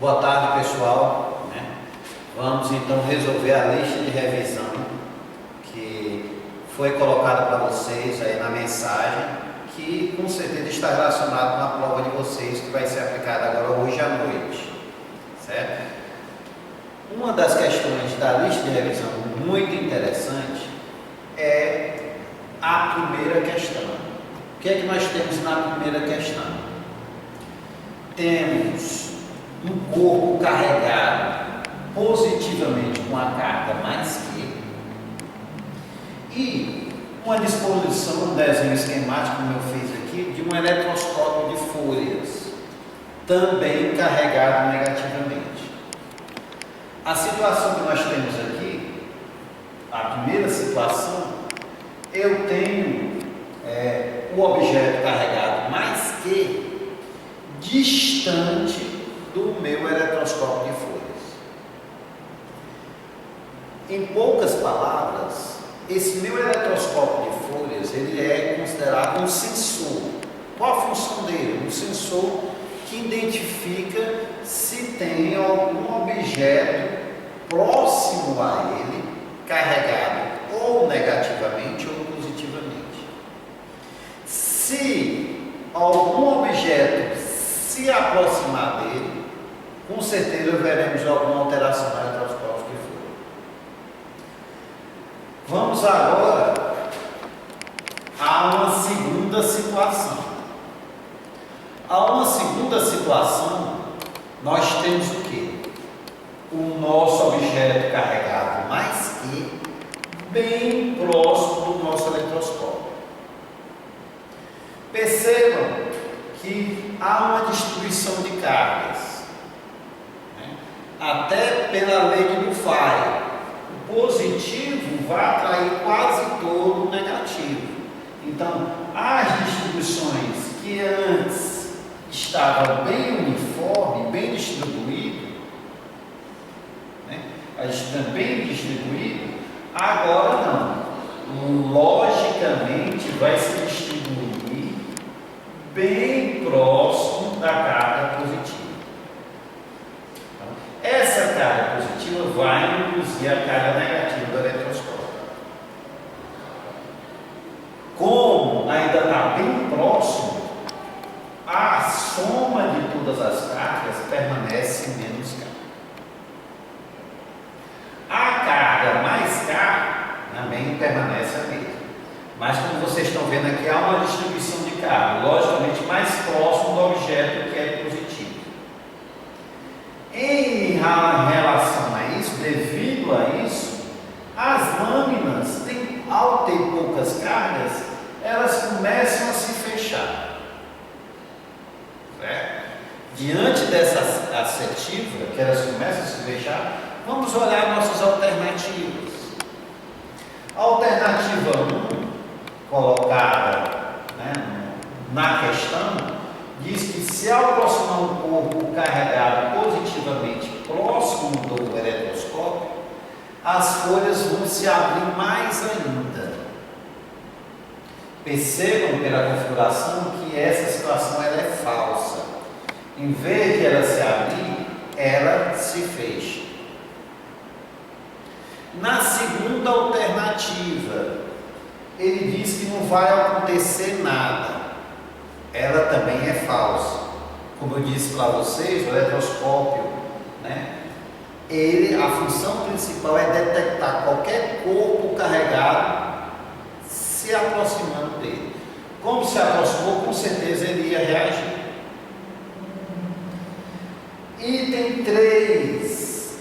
Boa tarde, pessoal. Vamos então resolver a lista de revisão que foi colocada para vocês aí na mensagem, que com certeza está relacionado com a prova de vocês que vai ser aplicada agora hoje à noite, certo? Uma das questões da lista de revisão muito interessante é a primeira questão. O que é que nós temos na primeira questão? Temos um corpo carregado positivamente com a carga mais Q e uma disposição, um desenho esquemático como eu fiz aqui, de um eletroscópio de folhas, também carregado negativamente. A situação que nós temos aqui, a primeira situação, eu tenho o objeto carregado mais Q distante do meu eletroscópio de folhas. Em poucas palavras, esse meu eletroscópio de folhas, ele é considerado um sensor. Qual a função dele? Um sensor que identifica se tem algum objeto próximo a ele, carregado ou negativamente ou positivamente. Se algum objeto se aproximar dele, com certeza veremos alguma alteração no eletroscópio de folha. Vamos agora a uma segunda situação. A uma segunda situação, nós temos o quê? O nosso objeto carregado mais Q bem próximo do nosso eletroscópio. Percebam que há uma distribuição de cargas, até pela lei de Dufay. O positivo vai atrair quase todo o negativo. Então, as distribuições que antes estavam bem uniforme, bem distribuído, bem distribuído, agora não. Logicamente vai se distribuir bem próximo da carga positiva. Essa carga positiva vai induzir a carga negativa do eletroscópio. Como ainda está bem próximo, a soma de todas as cargas permanece menos K. A carga mais K também permanece a mesma. Mas como vocês estão vendo aqui, há uma distribuição de carga, logicamente mais próximo do objeto que é positivo. Em relação a isso, devido a isso, as lâminas, ao ter poucas cargas, elas começam a se fechar. Certo? Diante dessa assertiva, que elas começam a se fechar, vamos olhar nossas alternativas. A alternativa 1, colocada na questão, diz que se aproximar um corpo carregado positivamente próximo do eletroscópio, as folhas vão se abrir mais ainda. Percebam pela configuração que essa situação ela é falsa. Em vez de ela se abrir, ela se fecha. Na segunda alternativa, ele diz que não vai acontecer nada. Ela também é falsa. Como eu disse para vocês, o eletroscópio, a função principal é detectar qualquer corpo carregado se aproximando dele. Como se aproximou, com certeza ele ia reagir. Item 3.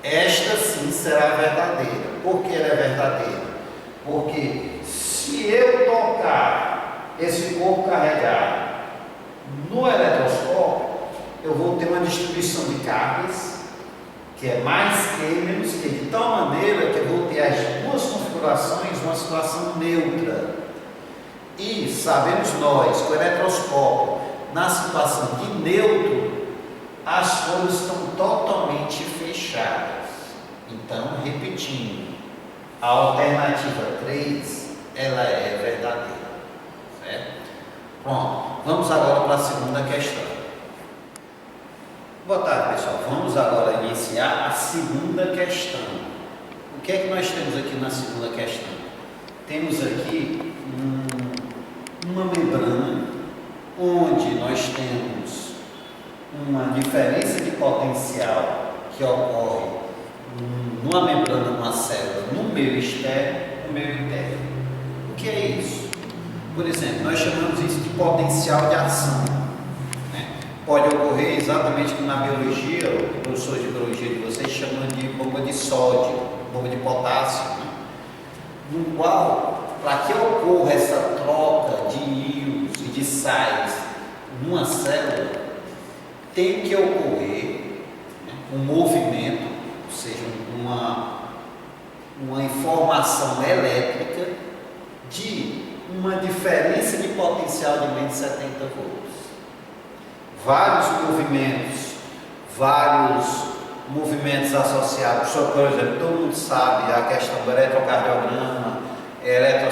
Esta sim será verdadeira. Por que ela é verdadeira? Porque se eu tocar esse corpo carregado no eletroscópio, eu vou ter uma distribuição de cargas que é mais Q menos Q, de tal maneira que eu vou ter as duas configurações numa situação neutra. E sabemos nós que o eletroscópio, na situação de neutro, as folhas estão totalmente fechadas. Então, repetindo, a alternativa 3, ela é verdadeira. Certo? Pronto, vamos agora para a segunda questão. Boa tarde, pessoal. Vamos agora iniciar a segunda questão. O que é que nós temos aqui na segunda questão? Temos aqui uma membrana onde nós temos uma diferença de potencial que ocorre numa membrana, numa célula, no meio externo e no meio interno. O que é isso? Por exemplo, nós chamamos isso de potencial de ação. Pode ocorrer exatamente como na biologia, o professor de biologia de vocês chamam de bomba de sódio, bomba de potássio, no qual, para que ocorra essa troca de íons e de sais numa célula, tem que ocorrer um movimento, ou seja, uma informação elétrica de uma diferença de potencial de menos de 70 volts. Vários movimentos associados, por exemplo, todo mundo sabe a questão do eletrocardiograma, o eletro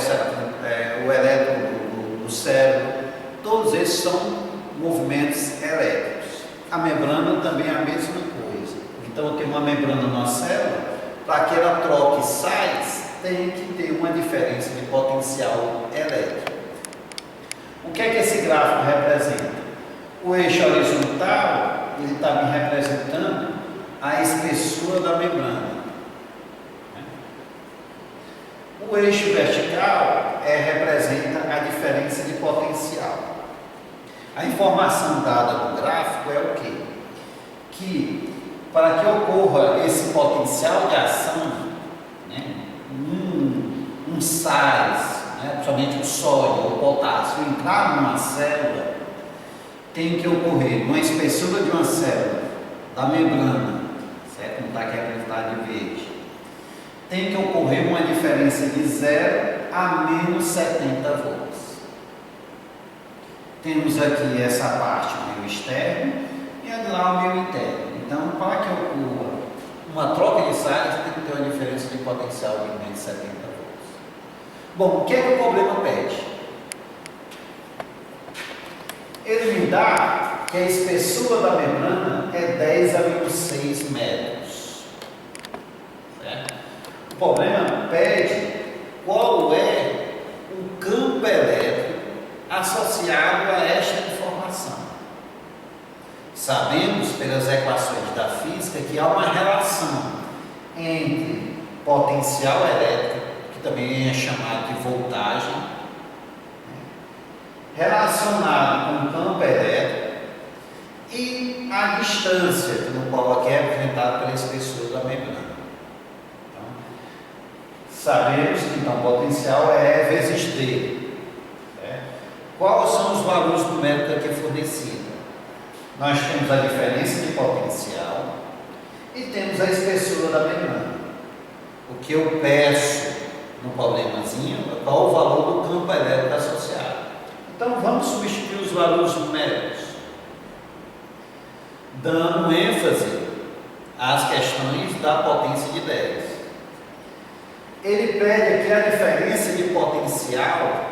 do cérebro, todos esses são movimentos elétricos. A membrana também é a mesma coisa. Então, eu tenho uma membrana numa célula, para que ela troque sais, tem que ter uma diferença de potencial elétrico. O que é que esse gráfico representa? O eixo horizontal, ele está me representando a espessura da membrana. O eixo vertical representa a diferença de potencial. A informação dada no gráfico é o quê? Que para que ocorra esse potencial de ação, um sais, principalmente o sódio ou o potássio, entrar numa célula, tem que ocorrer uma espessura de uma célula da membrana, certo? Não está aqui representado de verde. Tem que ocorrer uma diferença de 0 a menos 70 volts. Temos aqui essa parte, o meio externo, e lá o meio interno. Então, para que ocorra uma troca de sais, tem que ter uma diferença de potencial de menos de 70 volts. Bom, o que é que o problema pede? Ele me dá que a espessura da membrana é 10 a menos 6 metros. Certo? O problema pede qual é o campo elétrico associado a esta informação. Sabemos pelas equações da física que há uma relação entre potencial elétrico, que também é chamado de voltagem, relacionado com o campo elétrico e a distância, no qual aqui é representada pela espessura da membrana. Então, sabemos que então potencial é E vezes D. Quais são os valores numéricos aqui fornecidos? Nós temos a diferença de potencial e temos a espessura da membrana. O que eu peço no problemazinho é qual o valor do campo elétrico associado. Então, vamos substituir os valores numéricos, dando ênfase às questões da potência de 10. Ele pede aqui a diferença de potencial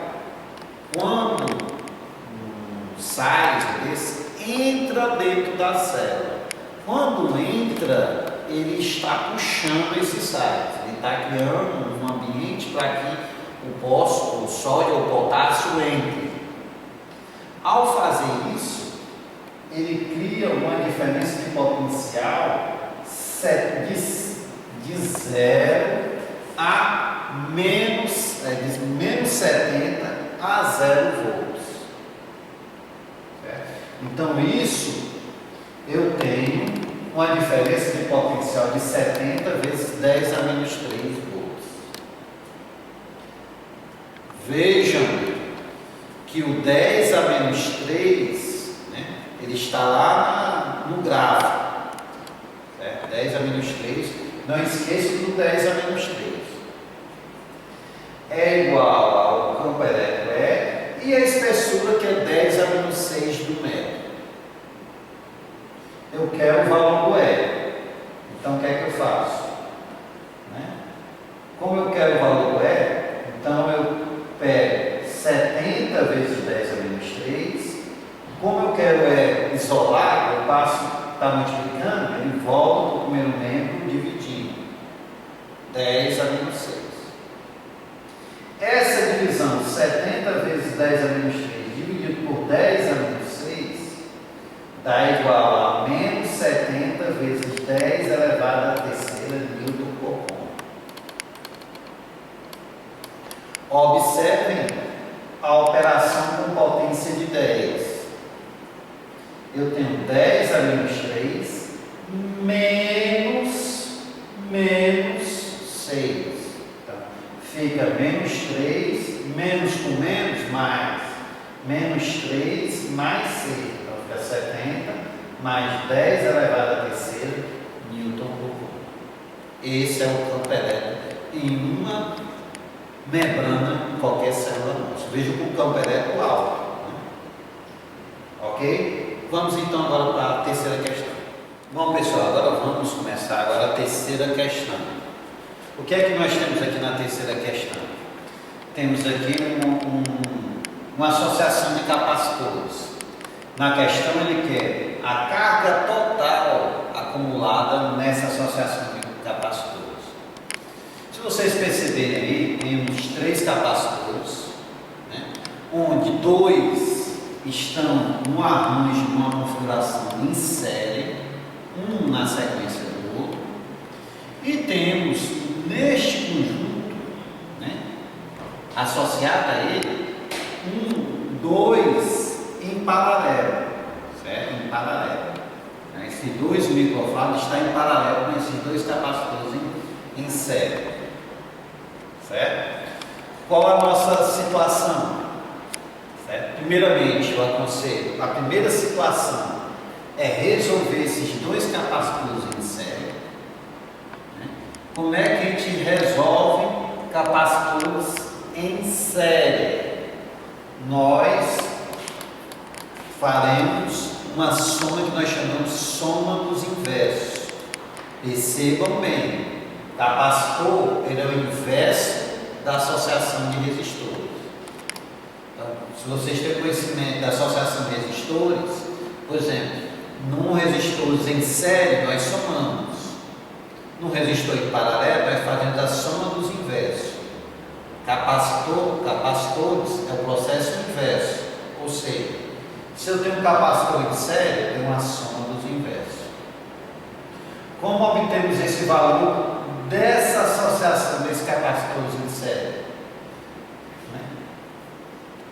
quando um sais desse entra dentro da célula. Quando entra, ele está puxando esses sais, ele está criando um ambiente para que o sódio ou o potássio entre. Ao fazer isso, ele cria uma diferença de potencial de 0 a menos 70 a 0 volts. Certo? Então, isso eu tenho uma diferença de potencial de 70 vezes 10 a menos 3 volts. Vejam que o 10 a menos 3, ele está lá no gráfico, certo? 10 a menos 3, não esqueça do 10 a menos 3, é igual ao campo elétrico e a espessura que é 10 a menos 6 do metro. Eu quero o valor do E, então o que é que eu faço? Como eu quero o valor do E, então eu pego 70 vezes 10 a menos 3. Como eu quero isolar, eu passo está multiplicando, ele volta para o primeiro membro dividindo. 10 a menos 6. Essa divisão, 70 vezes 10 a menos 3, dividido por 10 a menos 6, dá igual a menos 70 vezes 10 elevado à terceira newton por ponto. Observem a operação com potência de 10. Eu tenho 10 a menos 3 menos 6. Então, fica menos 3, menos com menos, mais. Menos 3 mais 6. Então, fica 70 mais 10 elevado à terceira newton por volt. Esse é o campo elétrico em uma membrana em qualquer célula nossa. Veja que o campo elétrico é alto. Né? Ok? Vamos então agora para a terceira questão. Bom, pessoal, agora vamos começar agora a terceira questão. O que é que nós temos aqui na terceira questão? Temos aqui uma associação de capacitores. Na questão ele quer a carga total acumulada nessa associação de capacitores. Se vocês perceberem aí, temos 3 capacitores, né, onde 2 estão no arranjo, numa configuração em série, um na sequência do outro, e temos neste conjunto, né, associado a ele, 2 em paralelo, certo? Em paralelo. Esse 2 microfarads está em paralelo com esses 2 capacitores em série, certo? Qual a nossa situação? Certo? Primeiramente, eu aconselho, a primeira situação é resolver esses 2 capacitores em série. Né? Como é que a gente resolve capacitores em série? Nós faremos uma soma que nós chamamos de soma dos inversos. Percebam bem, capacitor ele é o inverso da associação de resistores. Então, se vocês têm conhecimento da associação de resistores, por exemplo, num resistor em série nós somamos, num resistor em paralelo nós fazemos a soma dos inversos. Capacitores é o processo inverso, ou seja, se eu tenho um capacitor em série, eu tenho uma soma dos inversos. Como obtemos esse valor dessa associação desses capacitores em série? Né?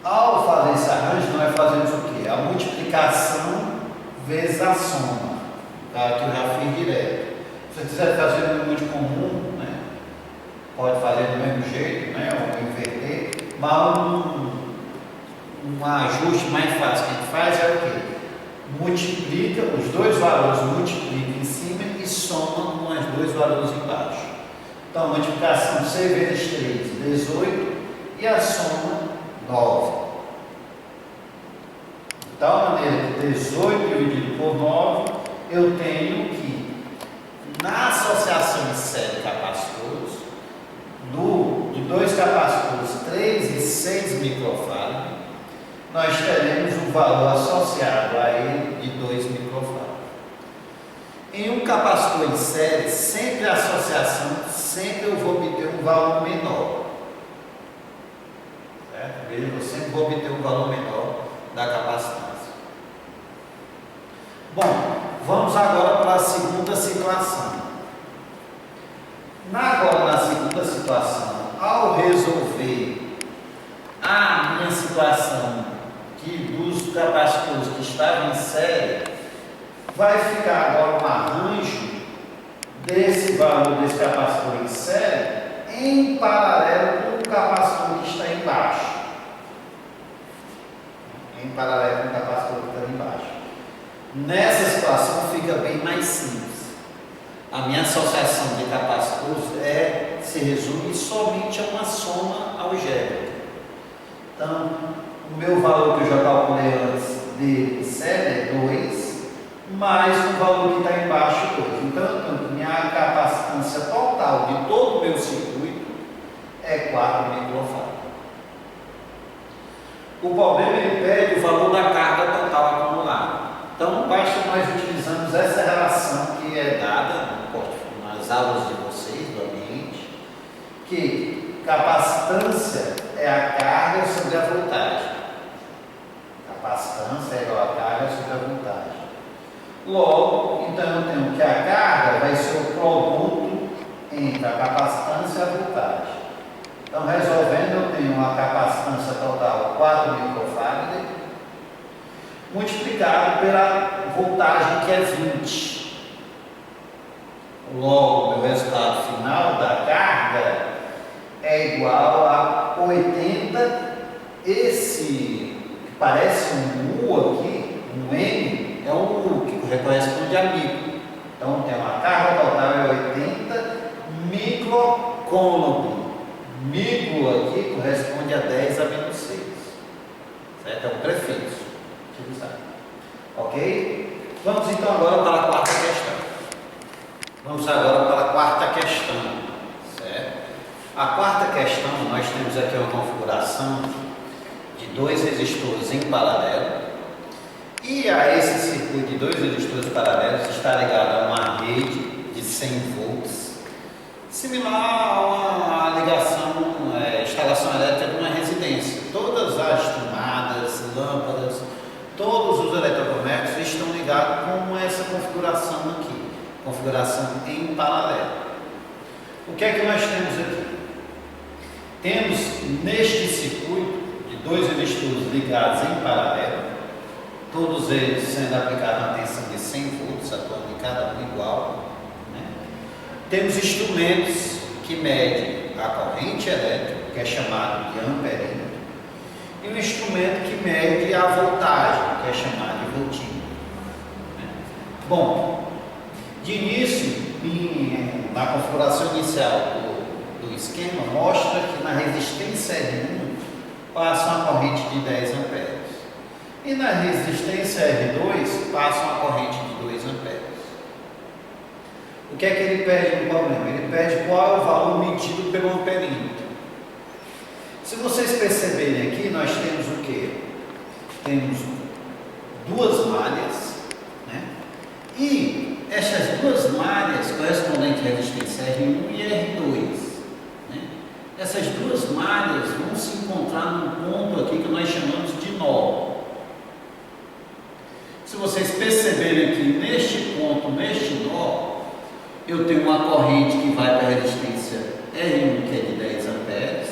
Ao fazer esse arranjo, nós fazemos o quê? A multiplicação vezes a soma, tá? Que eu já fiz direto. Se você quiser fazer no número comum, né? Pode fazer do mesmo jeito, né? Ou inverter, mas um ajuste mais fácil que a gente faz é o quê? Multiplica, os 2 valores multiplica em cima e soma com os 2 valores embaixo. Então, multiplicação 6 vezes 3, 18, e a soma 9. De tal maneira que 18 dividido por 9, eu tenho que, na associação de série de capacitores, de 2 capacitores, 3 e 6 microfarads, nós teremos um valor associado a ele de 2 microfarads. Em um capacitor em série, sempre a associação, sempre eu vou obter um valor menor. Certo? Veja, eu sempre vou obter um valor menor da capacitância. Bom, vamos agora para a segunda situação. Agora, na segunda situação, ao resolver a minha situação dos capacitores que estavam em série, vai ficar agora um arranjo desse valor desse capacitor em série em paralelo com o capacitor que está embaixo. Em paralelo com o capacitor que está embaixo. Nessa situação fica bem mais simples. A minha associação de capacitores se resume somente a uma soma algébrica. Então, o meu valor que eu já calculei antes de série é 2, mais o valor que está embaixo 2. Então, minha capacitância total de todo o meu circuito é 4 microfarads. O problema ele pede o valor da carga total acumulada. Então, basta nós utilizarmos essa relação que é dada nas aulas de vocês, do ambiente, que capacitância é a carga sobre a voltagem. Capacitância é igual a carga sobre a voltagem. Logo, então eu tenho que a carga vai ser o produto entre a capacitância e a voltagem. Então, resolvendo, eu tenho uma capacitância total 4 microfarads, multiplicado pela voltagem que é 20. Logo, meu resultado final da carga é igual a 80. Esse que parece um U aqui, um M, é um U que corresponde a micro. Então, tem uma carga total é 80 microcoulomb. Micro aqui corresponde a 10 a menos 6. Certo? É um prefixo utilizado. Ok? Vamos então agora para a quarta questão. Vamos agora para a quarta questão. Certo? A quarta questão, nós temos aqui uma configuração de 2 resistores em paralelo. E a esse circuito de 2 resistores paralelos está ligado a uma rede de 100 volts, similar a uma instalação elétrica de uma residência. Todas as tomadas, lâmpadas, todos os eletrodomésticos estão ligados com essa configuração aqui, configuração em paralelo. O que é que nós temos aqui? Temos neste circuito de 2 resistores ligados em paralelo, todos eles sendo aplicados uma tensão de 100 volts, atuando em cada um igual. Temos instrumentos que medem a corrente elétrica, que é chamado de amperímetro, e um instrumento que mede a voltagem, que é chamado de voltímetro. Bom, de início, na configuração inicial do esquema, mostra que na resistência R1 passa uma corrente de 10 amperes. E na resistência R2 passa uma corrente de 2 amperes. O que é que ele pede no problema? Ele pede qual é o valor medido pelo amperímetro. Se vocês perceberem aqui, nós temos o quê? Temos 2 malhas, né? E essas 2 malhas correspondentes à resistência R1 e R2. Né? Essas 2 malhas vão se encontrar num ponto aqui que nós chamamos de nó. Se vocês perceberem aqui neste ponto, neste nó, eu tenho uma corrente que vai para a resistência R1, que é de 10 amperes,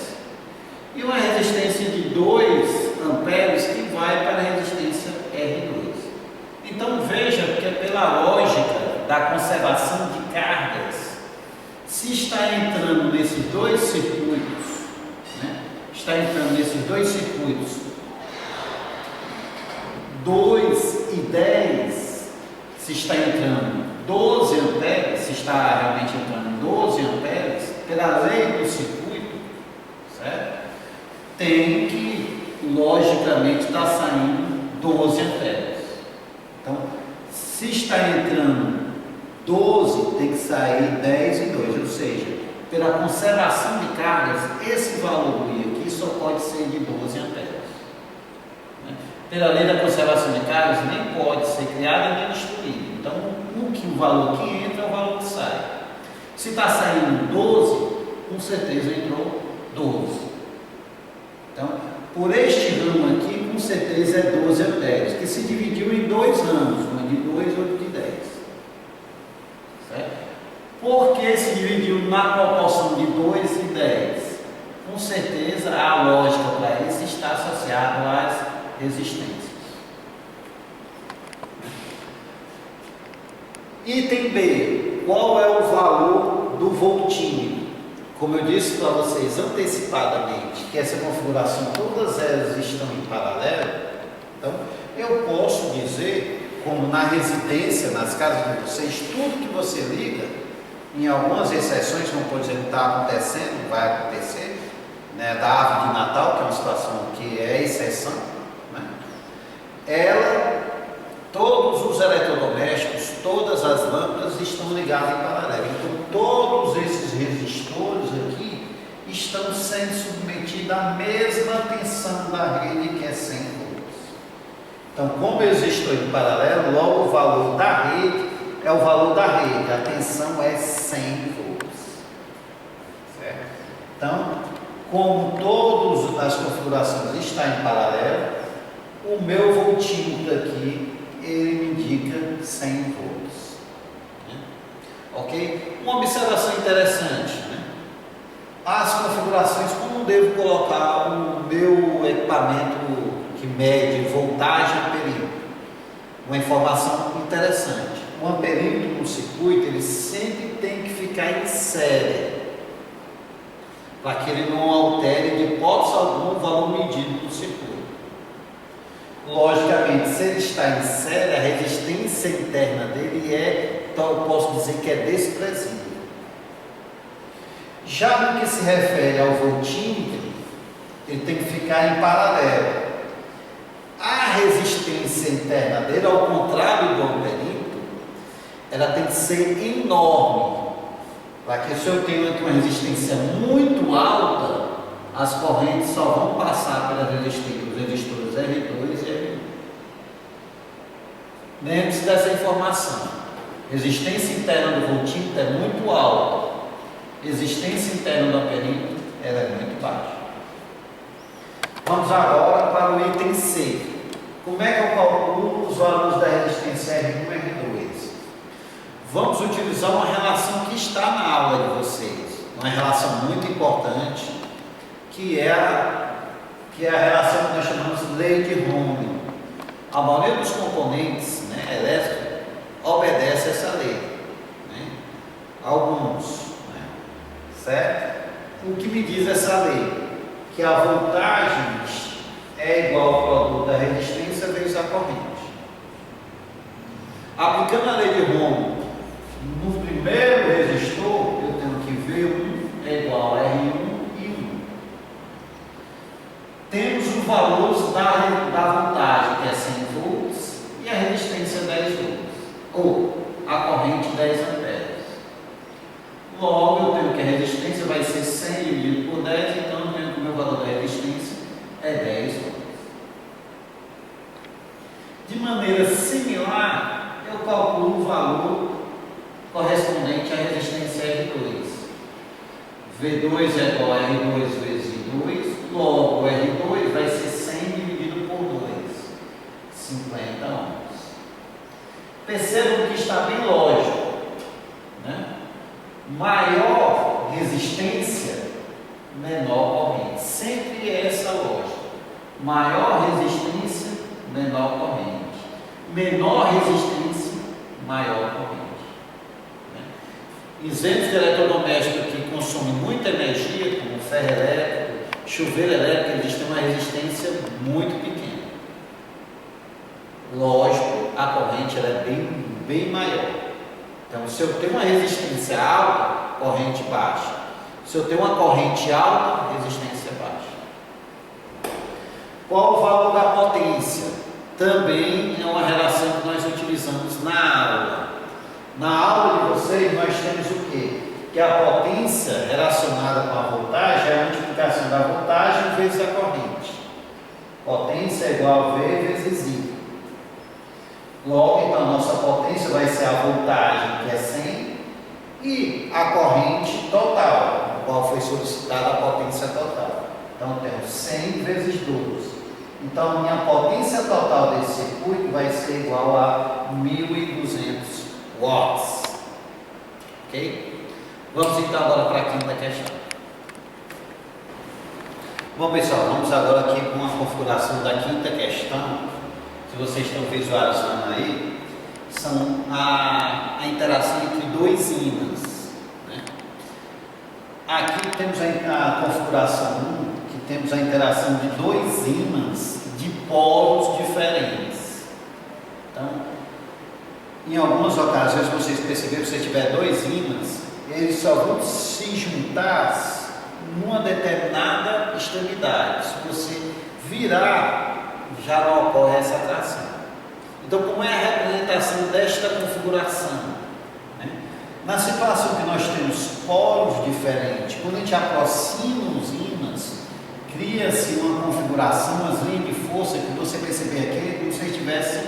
e uma resistência de 2 amperes que vai para a resistência R2. Então veja que pela lógica da conservação de cargas, se está entrando nesses 2 circuitos, né? Está entrando nesses 2 circuitos 2 e 10, se está entrando 12 amperes, se está realmente entrando 12 amperes, pela lei do circuito, certo? Tem que, logicamente, estar saindo 12 amperes. Então, se está entrando 12, tem que sair 10 e 2, ou seja, pela conservação de cargas, esse valor aqui só pode ser de 12 amperes. Pela lei da conservação de cargas, nem pode ser criado nem destruído. Então, o valor que entra é o valor que sai. Se está saindo 12, com certeza entrou 12. Então, por este ramo aqui, com certeza é 12 amperes, que se dividiu em 2 ramos, uma de 2 e outra de 10. Certo? Por que se dividiu na proporção de 2 e 10? Com certeza, a lógica para isso está associada às resistências. Item B. Qual é o valor do voltímetro? Como eu disse para vocês antecipadamente, que essa configuração, todas elas estão em paralelo, então eu posso dizer, como na residência, nas casas de vocês, tudo que você liga, em algumas exceções, como por exemplo está acontecendo, vai acontecer, né, da árvore de Natal, que é uma situação que é exceção, todos os eletrodomésticos, todas as lâmpadas estão ligadas em paralelo. Então, todos esses resistores aqui estão sendo submetidos à mesma tensão da rede, que é 100 volts. Então, como eles estão em paralelo, logo o valor da rede é o valor da rede. A tensão é 100 volts. Certo? Então, como todas as configurações estão em paralelo, o meu voltímetro aqui, ele me indica 100 volts. Ok? Uma observação interessante, né? As configurações, como devo colocar o meu equipamento que mede voltagem amperímetro? Uma informação interessante. O amperímetro no circuito, ele sempre tem que ficar em série, para que ele não altere de hipótese alguma o valor medido no circuito. Logicamente, se ele está em série, a resistência interna dele então eu posso dizer que é desprezível. Já no que se refere ao voltímetro, ele tem que ficar em paralelo. A resistência interna dele, ao contrário do amperímetro, ela tem que ser enorme, para que se eu tenho aqui uma resistência muito alta, as correntes só vão passar pelas resistores R2 e R1. Lembre-se dessa informação. Resistência interna do voltímetro é muito alta. Resistência interna do amperímetro ela é muito baixa. Vamos agora para o item C. Como é que eu calculo os valores da resistência R1 e R2? Vamos utilizar uma relação que está na aula de vocês. Uma relação muito importante, que é a relação que nós chamamos de lei de Ohm. A maioria dos componentes, né, elétricos obedece a essa lei. Né? Alguns. Né? Certo? O que me diz essa lei? Que a voltagem é igual ao produto da resistência vezes a corrente. Aplicando a lei de Ohm no primeiro resistor, eu tenho que V1 é igual a R1 e 1. Temos os valores da voltagem, que é 100 volts, e a resistência 10 volts, ou a corrente 10 amperes. Logo, eu tenho que a resistência vai ser 100 dividido por 10, então eu tenho que o meu valor da resistência é 10 volts. De maneira similar, eu calculo o valor correspondente à resistência R2. V2 é igual a R2 vezes I2, logo o R2 vai ser 100 dividido por 2, 50 ohms. Percebam que está bem lógico, né? Maior resistência, menor corrente. Sempre é essa lógica. Maior resistência, menor corrente. Menor resistência, maior corrente. Exemplos de eletrodoméstico que consomem muita energia, como ferro elétrico, chuveiro elétrico, eles têm uma resistência muito pequena. Lógico, a corrente ela é bem maior. Então, se eu tenho uma resistência alta, corrente baixa. Se eu tenho uma corrente alta, resistência baixa. Qual o valor da potência? Também é uma relação que nós utilizamos na aula. Na aula de vocês, nós temos o quê? Que a potência relacionada com a voltagem é a multiplicação da voltagem vezes a corrente. Potência é igual a V vezes I. Logo, então, a nossa potência vai ser a voltagem, que é 100, e a corrente total, a qual foi solicitada a potência total. Então, temos 100 vezes 12. Então, a minha potência total desse circuito vai ser igual a 1.200 watts. Ok? Vamos então agora para a quinta questão. Bom, pessoal, vamos agora aqui com a configuração da quinta questão. Se vocês estão visualizando aí, são a interação entre dois ímãs. Né? Aqui temos a configuração 1, que temos a interação de dois ímãs de polos diferentes. Então, em algumas ocasiões, vocês perceberam, se você tiver dois ímãs, eles só vão se juntar numa determinada extremidade. Se você virar, já não ocorre essa atração. Então, como é a representação desta configuração? Né? Na situação que nós temos polos diferentes, quando a gente aproxima os ímãs, cria-se uma configuração, as linhas de força força, que você perceber aqui, é como se estivesse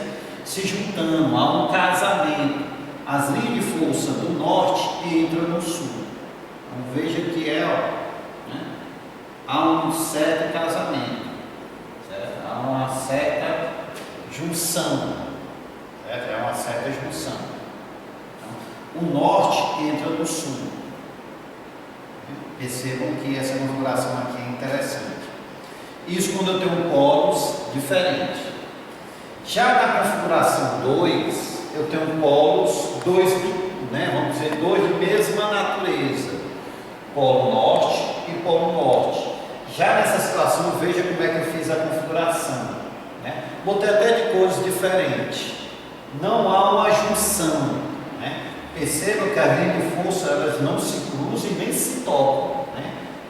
se juntando, há um casamento. As linhas de força do norte entram no sul. Então veja que há um certo casamento, certo? Há uma certa junção, certo? É uma certa junção. Então, o norte entra no sul. Percebam que essa configuração aqui é interessante. Isso quando eu tenho polos diferentes. Já na configuração 2, eu tenho polos, vamos dizer, dois de mesma natureza. Polo norte e polo norte. Já nessa situação, veja como é que eu fiz a configuração. Botei até de cores diferentes. Não há uma junção. Perceba que as linhas de força elas não se cruzam e nem se tocam.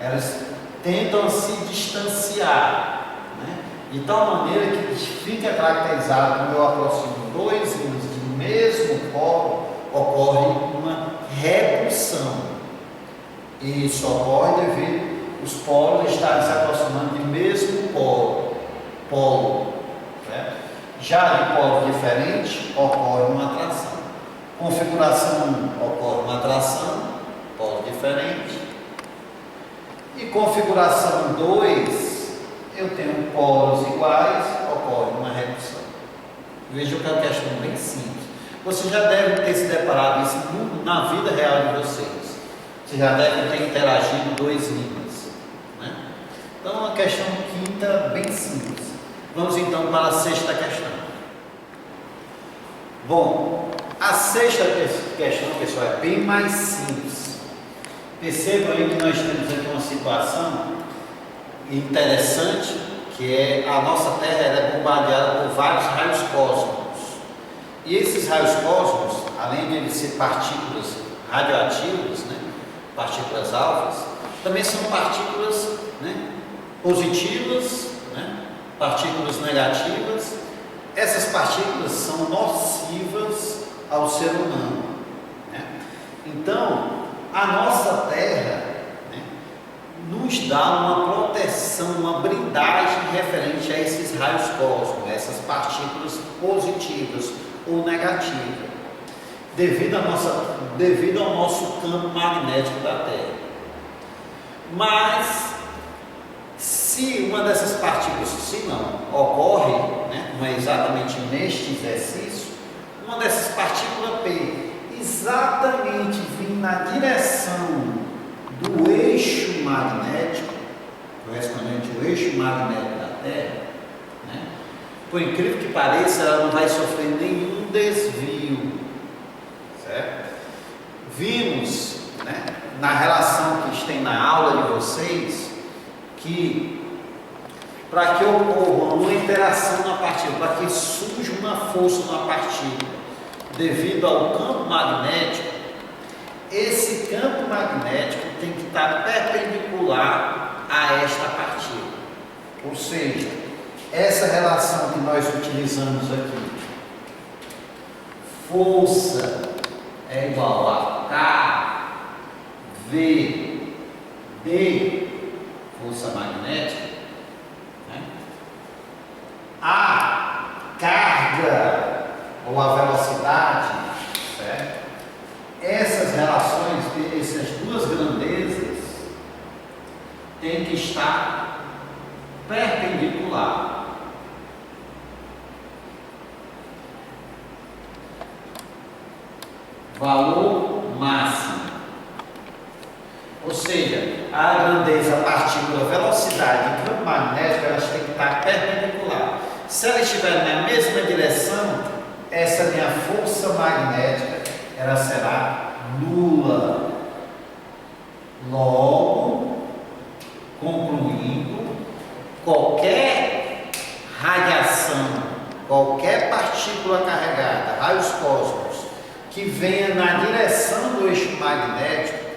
Elas tentam se distanciar. De tal maneira que fica caracterizado quando eu aproximo dois ímãs do mesmo polo, ocorre uma repulsão. E isso ocorre devido os polos estarem se aproximando do mesmo polo. Certo? Já de polo diferente, ocorre uma atração. Configuração 1 ocorre uma atração, polo diferente. E configuração 2, eu tenho polos iguais, ocorre uma repulsão. Veja que é uma questão bem simples. Você já deve ter se deparado isso na vida real de vocês. Você já deve ter interagido dois ímãs. Então, uma questão quinta bem simples. Vamos então para a sexta questão. Bom, a sexta questão, pessoal, é bem mais simples. Percebam aí que nós temos aqui uma situação interessante, que é a nossa Terra é bombardeada por vários raios cósmicos. E esses raios cósmicos, além de eles ser partículas radioativas, partículas alfas, também são partículas positivas, partículas negativas. Essas partículas são nocivas ao ser humano. Então, a nossa Terra nos dá uma proteção, uma blindagem referente a esses raios cósmicos, essas partículas positivas ou negativas, devido ao nosso campo magnético da Terra. Mas, se uma dessas partículas, se não ocorre, não é exatamente neste exercício, uma dessas partículas P, exatamente vir na direção do eixo magnético, correspondente ao eixo magnético da Terra, por incrível que pareça, ela não vai sofrer nenhum desvio, certo? Vimos, na relação que tem na aula de vocês, que para que ocorra uma interação na partícula, para que surja uma força na partícula, devido ao campo magnético, esse campo magnético tem que estar perpendicular a esta partícula. Ou seja, essa relação que nós utilizamos aqui, força é igual a KV de força magnética, a carga ou a velocidade, certo? Essas relações, essas duas grandezas, têm que estar perpendicular. Valor máximo. Ou seja, a grandeza, a partícula, a velocidade e o campo magnético, elas têm que estar perpendicular. Se elas estiverem na mesma direção, essa minha força magnética, ela será nula. Logo, concluindo, qualquer radiação, qualquer partícula carregada, raios cósmicos, que venha na direção do eixo magnético,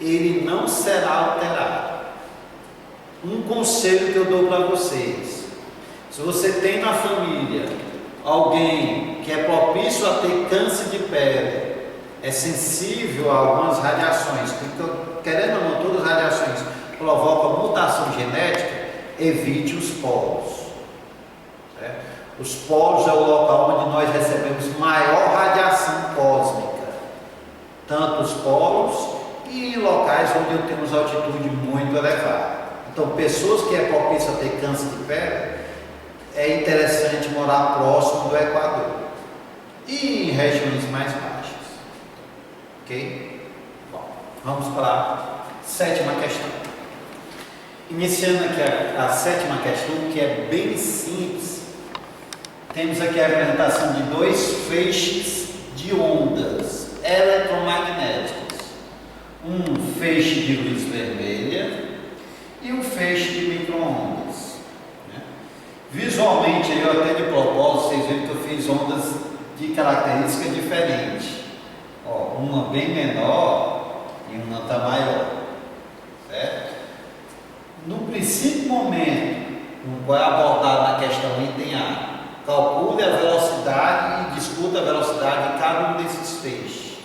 ele não será alterado. Um conselho que eu dou para vocês: se você tem na família alguém que é propício a ter câncer de pele, é sensível a algumas radiações, porque, querendo ou não, todas as radiações provocam mutação genética, evite os polos. Certo? Os polos é o local onde nós recebemos maior radiação cósmica, tanto os polos e em locais onde temos altitude muito elevada. Então, pessoas que é propício a ter câncer de pele, é interessante morar próximo do Equador e em regiões mais baixas. Ok? Bom, vamos para a sétima questão. Iniciando aqui a sétima questão, que é bem simples. Temos aqui a apresentação de dois feixes de ondas eletromagnéticas. Um feixe de luz vermelha e um feixe de micro-ondas. Visualmente, eu até de propósito, vocês viram que eu fiz ondas de característica diferente. Ó, uma bem menor e uma tá maior. Certo? No princípio momento, no qual é abordado na questão item A, calcule a velocidade e discuta a velocidade de cada um desses feixes.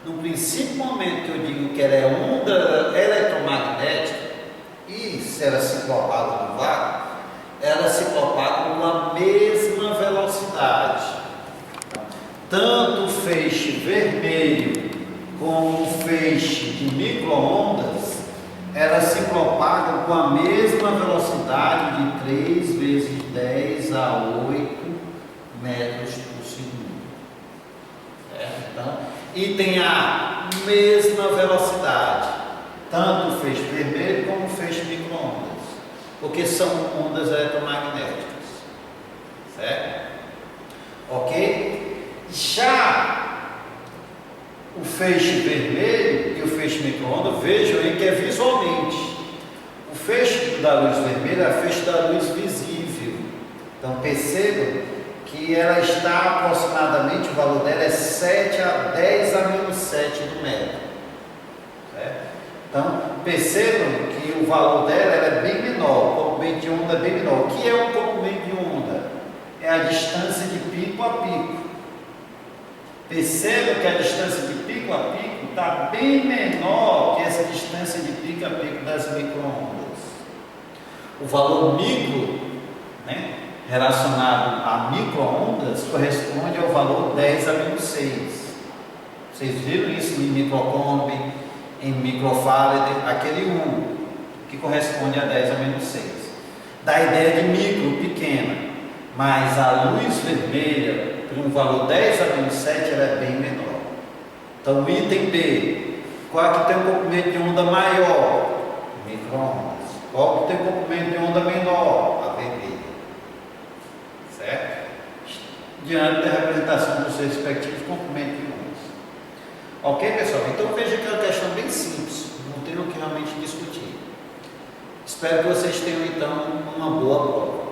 No princípio momento que eu digo que ela é onda eletromagnética, e se ela se propaga no vácuo, ela se propaga com a mesma velocidade. Tanto o feixe vermelho como o feixe de micro-ondas, elas se propagam com a mesma velocidade de 3 vezes 10 a 8 metros por segundo. Então, e tem a mesma velocidade, tanto o feixe vermelho como o feixe micro-ondas, porque são ondas eletromagnéticas. Certo? Ok? Já o feixe vermelho e o feixe micro-ondas, vejam aí que é visualmente. O feixe da luz vermelha é o feixe da luz visível. Então percebam que ela está aproximadamente, o valor dela é 7 a 10 a menos 7 do metro. Certo? Então percebam que o valor dela é bem menor, o comprimento de onda é bem menor. O que é um comprimento de onda? É a distância de pico a pico. Perceba que a distância de pico a pico está bem menor que essa distância de pico a pico das micro-ondas. O valor micro, né, relacionado a micro-ondas corresponde ao valor 10 a menos 6. Vocês viram isso em microcomb, em microfarad, aquele 1, que corresponde a 10 a menos 6. Da ideia de micro, pequena, mas a luz vermelha, por um valor 10 a menos 7, ela é bem menor. Então, item B, qual é que tem um comprimento de onda maior? Micro-ondas. Qual que tem um comprimento de onda menor? A vermelha. Certo? Diante da representação dos seus respectivos comprimentos de ondas. Ok, pessoal? Então, veja que é uma questão bem simples, não tem o que realmente discutir. Espero que vocês tenham, então, uma boa prova.